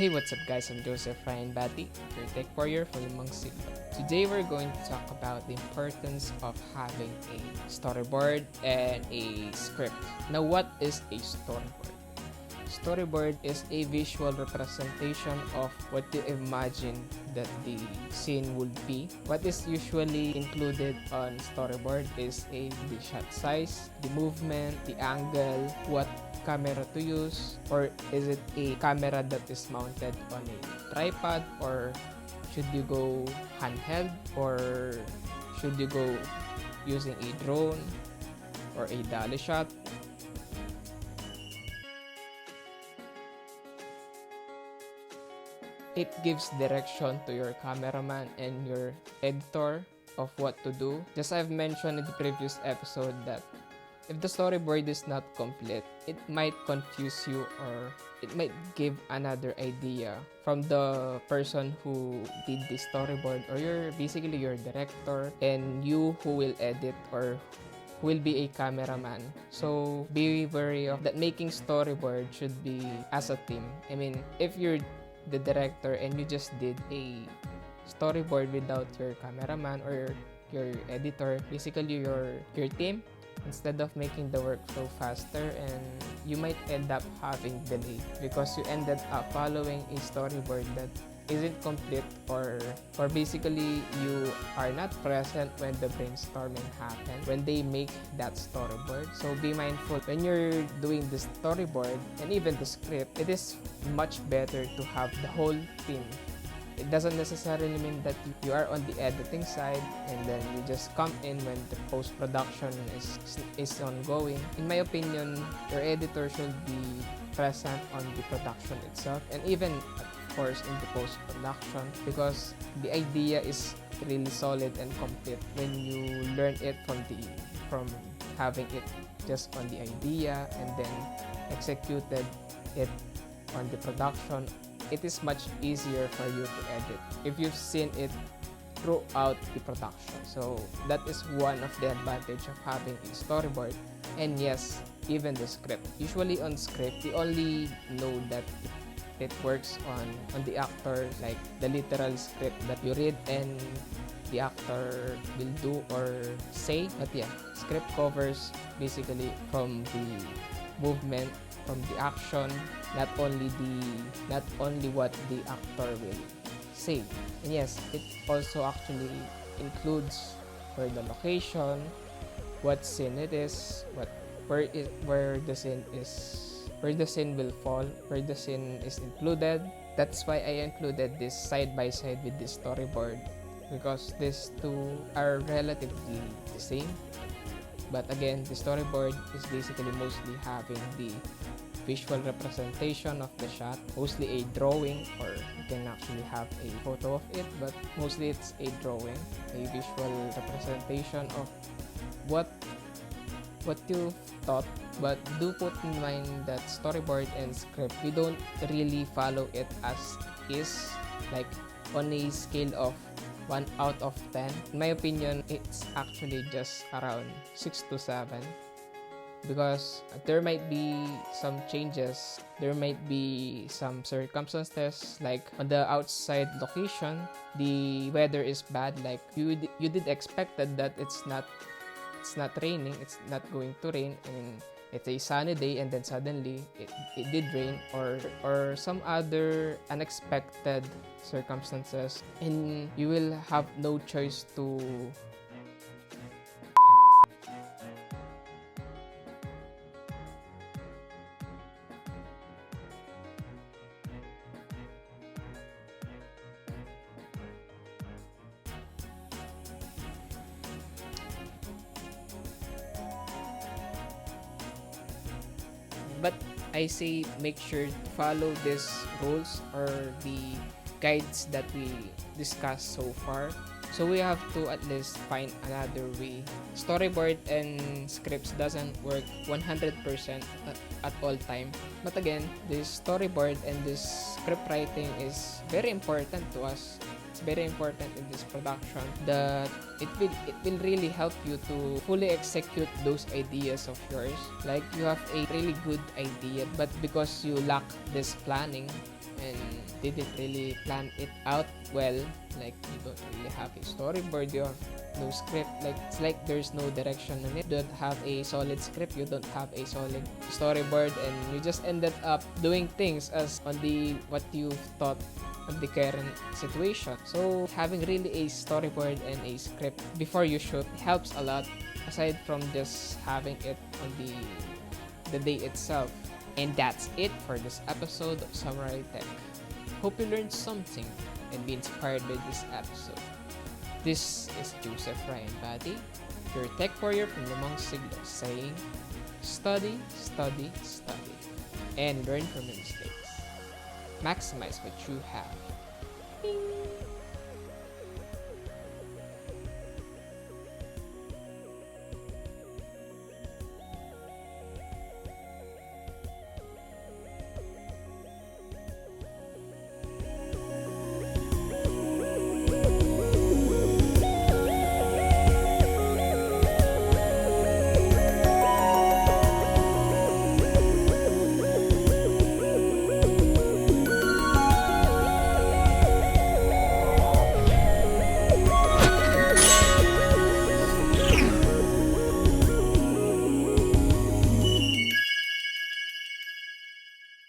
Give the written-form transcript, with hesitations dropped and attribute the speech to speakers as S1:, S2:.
S1: Hey, what's up guys? I'm Joseph Ryan Batty, your tech warrior for Limang Siglo. Today we're going to talk about the importance of having a storyboard and a script. Now, what is a storyboard? Storyboard is a visual representation of what you imagine that the scene would be. What is usually included on storyboard is the shot size, the movement, the angle, what camera to use, or is it a camera that is mounted on a tripod, or should you go handheld, or should you go using a drone or a dolly shot. It gives direction to your cameraman and your editor of what to do. Just I've mentioned in the previous episode that if the storyboard is not complete, it might confuse you, or it might give another idea from the person who did the storyboard, or basically your director and you who will edit or will be a cameraman. So be wary of that. Making storyboard should be as a team. I mean, if you're the director and you just did a storyboard without your cameraman or your editor, basically your team, instead of making the workflow faster, and you might end up having delay because you ended up following a storyboard that isn't complete, or basically you are not present when the brainstorming happened, when they make that storyboard. So be mindful when you're doing the storyboard and even the script. It is much better to have the whole team. It doesn't necessarily mean that you are on the editing side and then you just come in when the post-production is ongoing. In my opinion, your editor should be present on the production itself, and even of course in the post-production, because the idea is really solid and complete when you learn it from having it just on the idea and then executed it on the production. It is much easier for you to edit if you've seen it throughout the production. So that is one of the advantage of having a storyboard. And yes, even the script. Usually on script, you only know that it works on the actor, like the literal script that you read and the actor will do or say. But yeah, script covers basically from the movement, from the action, not only what the actor will say. And yes, it also actually includes where the location, what scene it is, where the scene will fall, where the scene is included. That's why I included this side by side with the storyboard, because these two are relatively the same. But again, the storyboard is basically mostly having the visual representation of the shot, mostly a drawing, or you can actually have a photo of it, but mostly it's a drawing, a visual representation of what you thought. But do put in mind that storyboard and script, we don't really follow it as is, like on a scale of 1 out of 10. In my opinion, it's actually just around 6 to 7, because there might be some changes, there might be some circumstances, like on the outside location, the weather is bad, like you did expected that it's not raining, it's not going to rain, and it's a sunny day, and then suddenly it did rain, or some other unexpected circumstances, and you will have no choice to but I say make sure to follow these rules or the guides that we discussed so far. So we have to at least find another way. Storyboard and scripts doesn't work 100% at all time. But again, this storyboard and this script writing is very important to us. Very important in this production, that it will really help you to fully execute those ideas of yours. Like you have a really good idea, but because you lack this planning and didn't really plan it out well, like you don't really have a storyboard, you have no script, like it's like there's no direction in it. You don't have a solid script, you don't have a solid storyboard, and you just ended up doing things as on the what you thought of the current situation. So having really a storyboard and a script before you shoot helps a lot, aside from just having it on the day itself. And that's it for this episode of Samu-Rye Tech. Hope you learned something and be inspired by this episode. This is Joseph Ryan Badi, your tech warrior from Limang Siglo, saying, study, study, study, and learn from your mistakes. Maximize what you have. Ding!